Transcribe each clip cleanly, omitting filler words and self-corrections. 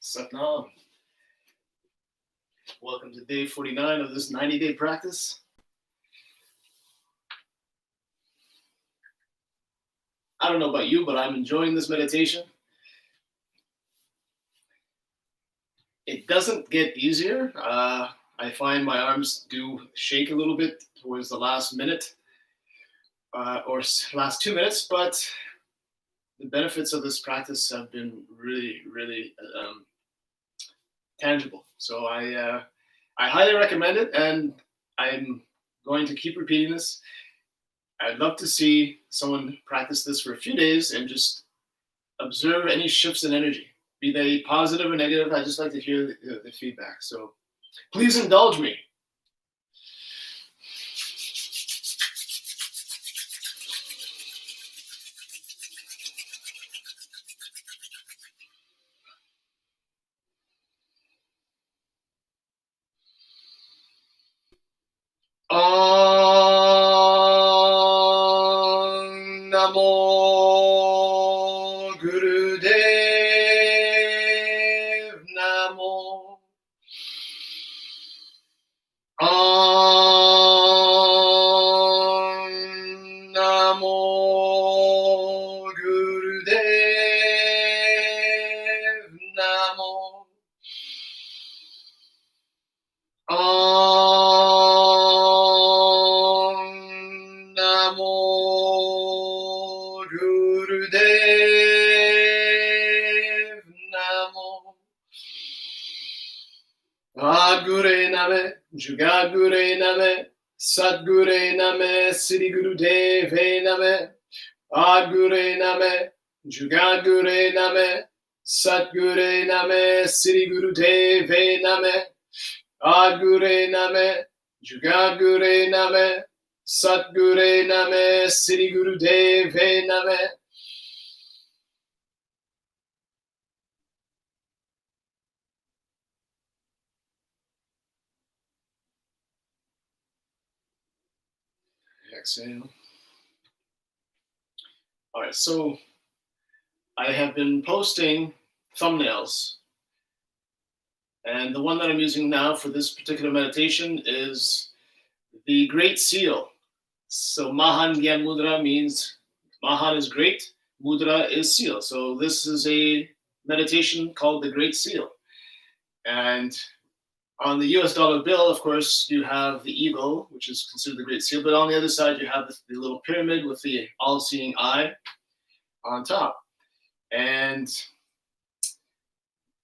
Satnam. Welcome to day 49 of this 90-day practice. I don't know about you, but I'm enjoying this meditation. It doesn't get easier. I find my arms do shake a little bit towards the last minute or last 2 minutes, but the benefits of this practice have been really tangible. So I highly recommend it, and I'm going to keep repeating this. I'd love to see someone practice this for a few days and just observe any shifts in energy, be they positive or negative. I just like to hear the feedback. So please indulge me. Om Namo Gurudev Namo. Om Namo Gurudev Namo. Om Namo Gurudev Namo. Adgure Name, Jugagure Name, Satgure Name, Sri Gurudeve Name. Adgure Name, Jugagure Name, Satgure Name, Sri Gurudeve Name. Adgure Name, Jugagure Name, Satgure Name, Sri Gurudeve Name. Exhale. All right, so I have been posting thumbnails, and the one that I'm using now for this particular meditation is the Great Seal. So Mahan Gyan Mudra means Mahan is great, Mudra is seal. So this is a meditation called the Great Seal. And on the US dollar bill, of course, you have the eagle, which is considered the Great Seal. But on the other side, you have the little pyramid with the all-seeing eye on top. And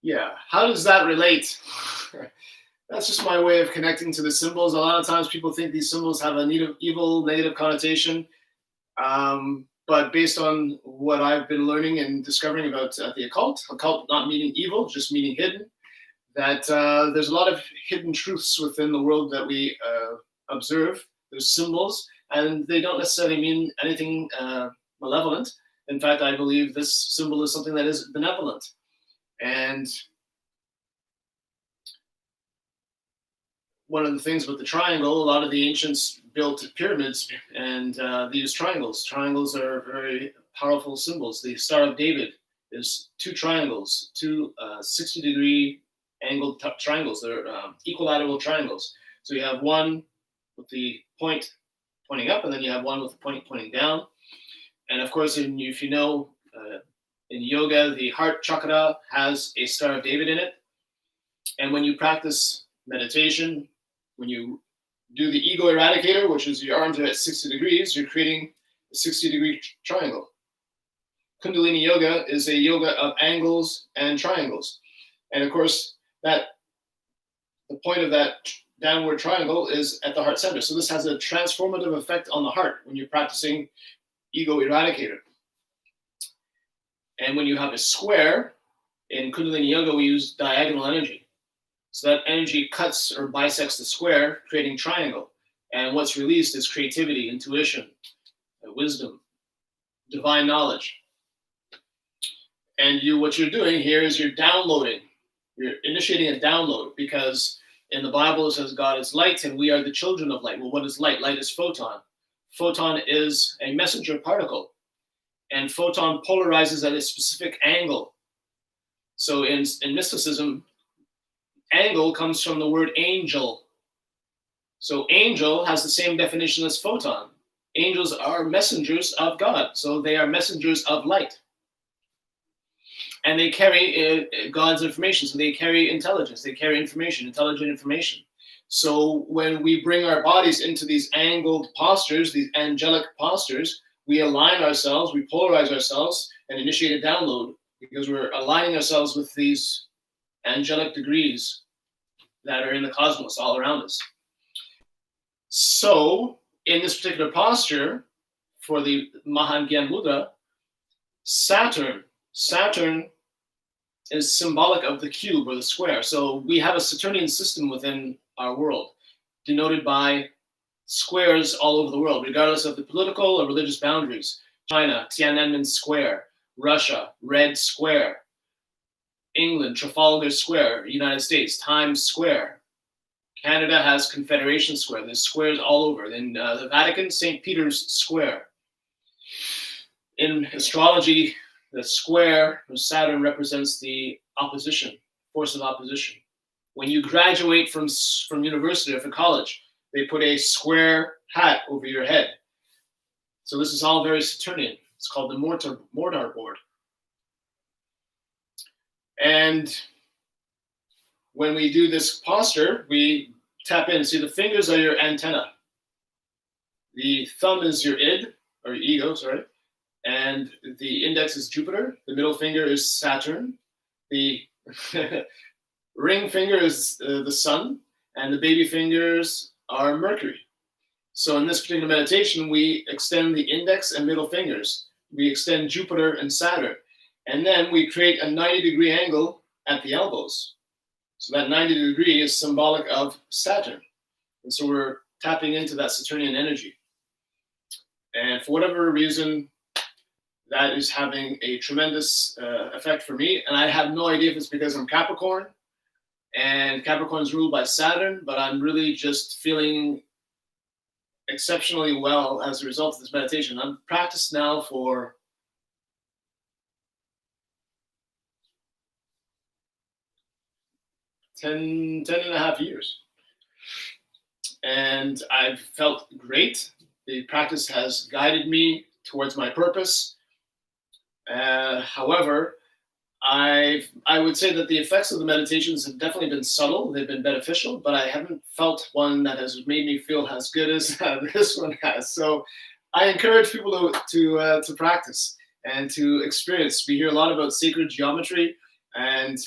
yeah, how does that relate? That's just my way of connecting to the symbols. A lot of times people think these symbols have an evil, negative connotation. But based on what I've been learning and discovering about the occult not meaning evil, just meaning hidden, that there's a lot of hidden truths within the world that we observe. There's symbols, and they don't necessarily mean anything malevolent. In fact, I believe this symbol is something that is benevolent. And one of the things with the triangle, a lot of the ancients built pyramids, and they use triangles. Triangles are very powerful symbols. The Star of David is two triangles, two 60-degree angled triangles. They're equilateral triangles. So you have one with the point pointing up, and then you have one with the point pointing down. And of course, if you know, in yoga, the heart chakra has a Star of David in it. And when you practice meditation, when you do the ego eradicator, which is your arms are at 60 degrees, you're creating a 60-degree triangle. Kundalini yoga is a yoga of angles and triangles. And of course, the point of that downward triangle is at the heart center. So this has a transformative effect on the heart when you're practicing ego eradicator. And when you have a square, in Kundalini yoga, we use diagonal energy. So that energy cuts or bisects the square, creating triangle. And what's released is creativity, intuition, wisdom, divine knowledge. And what you're doing here is you're downloading. You're initiating a download, because in the Bible it says God is light and we are the children of light. Well, what is light? Light is photon. Photon is a messenger particle, and photon polarizes at a specific angle. So in mysticism, angle comes from the word angel. So angel has the same definition as photon. Angels are messengers of God, so they are messengers of light. And they carry God's information, so they carry intelligence, they carry information, intelligent information. So when we bring our bodies into these angled postures, these angelic postures, we align ourselves, we polarize ourselves, and initiate a download, because we're aligning ourselves with these angelic degrees that are in the cosmos all around us. So in this particular posture, for the Mahan Gyan Mudra, Saturn is symbolic of the cube or the square. So we have a Saturnian system within our world, denoted by squares all over the world, regardless of the political or religious boundaries. China, Tiananmen Square; Russia, Red Square; England, Trafalgar Square; United States, Times Square; Canada has Confederation Square. There's squares all over. In the Vatican, St. Peter's Square. In astrology, the square of Saturn represents the opposition, force of opposition. When you graduate from university or from college, they put a square hat over your head. So this is all very Saturnian. It's called the mortar board. And when we do this posture, we tap in. See, the fingers are your antenna. The thumb is your id, or your ego, sorry. And the index is Jupiter. The middle finger is Saturn. The ring finger is the sun. And the baby fingers are Mercury. So in this particular meditation, we extend the index and middle fingers. We extend Jupiter and Saturn. And then we create a 90-degree angle at the elbows. So that 90 degree is symbolic of Saturn. And so we're tapping into that Saturnian energy. And for whatever reason, that is having a tremendous effect for me. And I have no idea if it's because I'm Capricorn, and Capricorn is ruled by Saturn, but I'm really just feeling exceptionally well as a result of this meditation. I've practiced now for 10 and a half years. And I've felt great. The practice has guided me towards my purpose. However, I would say that the effects of the meditations have definitely been subtle. They've been beneficial, but I haven't felt one that has made me feel as good as this one has. So I encourage people to practice and to experience. We hear a lot about sacred geometry, and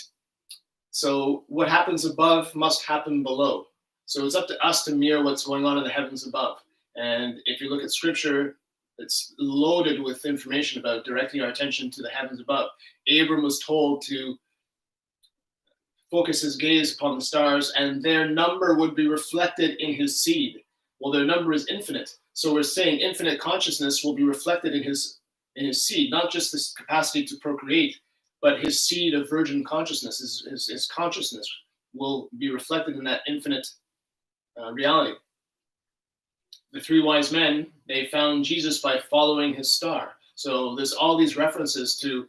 so what happens above must happen below. So it's up to us to mirror what's going on in the heavens above. And if you look at scripture, it's loaded with information about directing our attention to the heavens above. Abram was told to focus his gaze upon the stars, and their number would be reflected in his seed. Well, their number is infinite. So we're saying infinite consciousness will be reflected in his seed, not just this capacity to procreate, but his seed of virgin consciousness, his consciousness will be reflected in that infinite reality. The three wise men, they found Jesus by following his star. So there's all these references to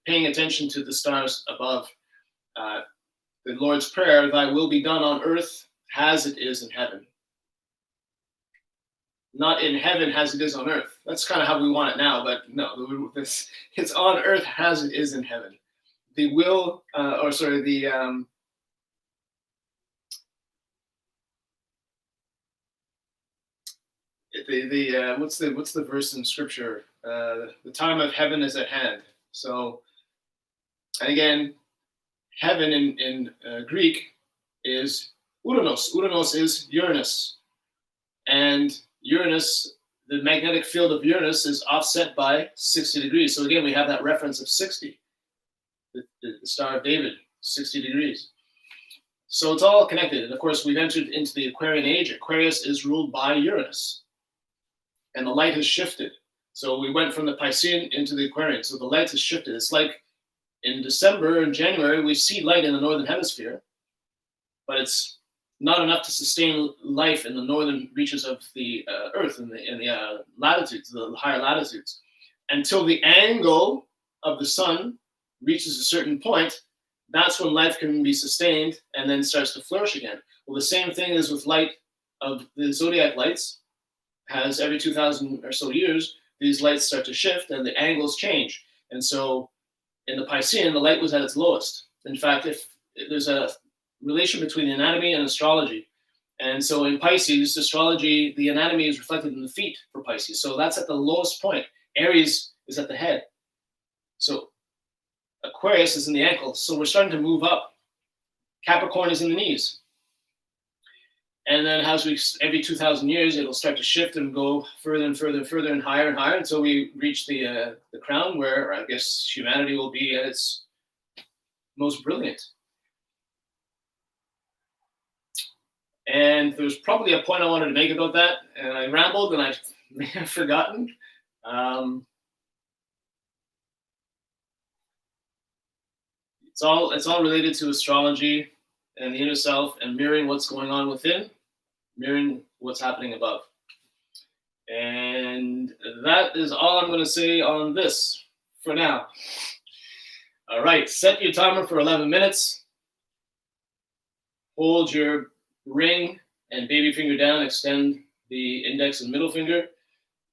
paying attention to the stars above. The Lord's Prayer, thy will be done on earth as it is in heaven. Not in heaven as it is on earth. That's kind of how we want it now, but no, it's on earth as it is in heaven. The will, what's the verse in scripture? The time of heaven is at hand. So, and again, heaven in Greek is Uranos. Uranos is Uranus, and Uranus, the magnetic field of Uranus is offset by 60 degrees. So again, we have that reference of 60, the Star of David, 60 degrees. So it's all connected. And of course, we've entered into the Aquarian age. Aquarius is ruled by Uranus, and the light has shifted. So we went from the Piscean into the Aquarian. So the light has shifted. It's like in December and January, we see light in the northern hemisphere, but it's not enough to sustain life in the northern reaches of the Earth, in the latitudes, the higher latitudes, until the angle of the sun reaches a certain point, that's when life can be sustained and then starts to flourish again. Well, the same thing is with light of the zodiac lights, has every 2,000 or so years, these lights start to shift and the angles change. And so in the Piscean, the light was at its lowest. In fact, if there's a relation between anatomy and astrology. And so in Pisces, astrology, the anatomy is reflected in the feet for Pisces. So that's at the lowest point. Aries is at the head. So Aquarius is in the ankles. So we're starting to move up. Capricorn is in the knees. And then as we, every 2,000 years, it'll start to shift and go further and further and further and higher until we reach the crown, where I guess humanity will be at its most brilliant. And there's probably a point I wanted to make about that, and I rambled and I may have forgotten. It's all related to astrology and the inner self and mirroring what's going on within, mirroring what's happening above. And that is all I'm going to say on this for now. All right, set your timer for 11 minutes. Hold your ring and baby finger down. Extend the index and middle finger.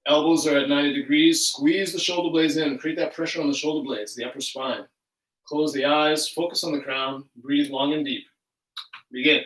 Elbows are at 90 degrees. Squeeze the shoulder blades in. Create that pressure on the shoulder blades, the upper spine. Close the eyes. Focus on the crown. Breathe long and deep. Begin.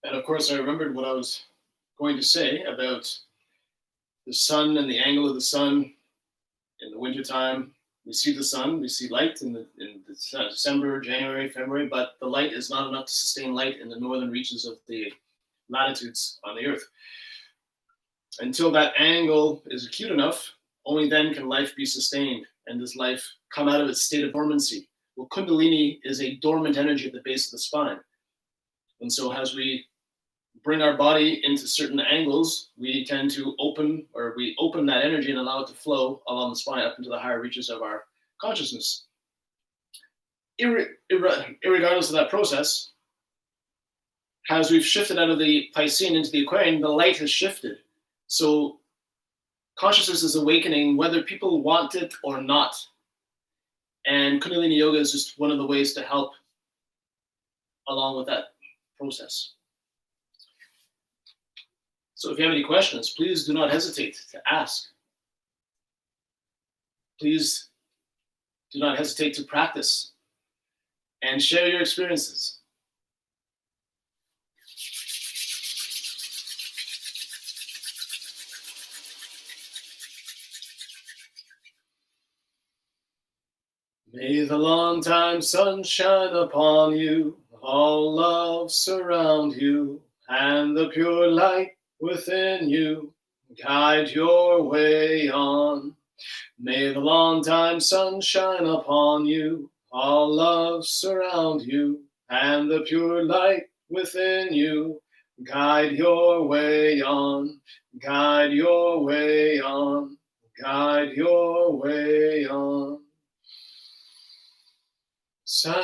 And of course, I remembered what I was going to say about the sun and the angle of the sun in the wintertime. We see the sun, we see light in December, January, February, but the light is not enough to sustain light in the northern reaches of the latitudes on the Earth. Until that angle is acute enough, only then can life be sustained and does life come out of its state of dormancy. Well, Kundalini is a dormant energy at the base of the spine. And so as we bring our body into certain angles, we tend to open that energy and allow it to flow along the spine up into the higher reaches of our consciousness. Irregardless of that process, as we've shifted out of the Piscean into the Aquarian, the light has shifted. So consciousness is awakening whether people want it or not. And Kundalini Yoga is just one of the ways to help along with that process. So if you have any questions, please do not hesitate to ask. Please do not hesitate to practice and share your experiences. May the long-time sun shine upon you, all love surround you, and the pure light within you guide your way on. May the long-time sun shine upon you, all love surround you, and the pure light within you guide your way on, guide your way on, guide your way on. Sat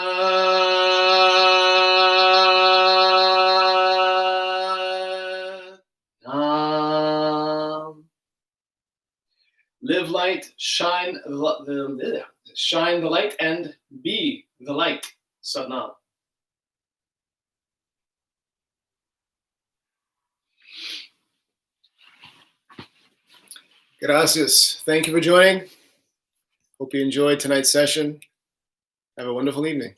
Nam. Live light, shine the light, and be the light. Sat Nam. Gracias. Thank you for joining. Hope you enjoyed tonight's session. Have a wonderful evening.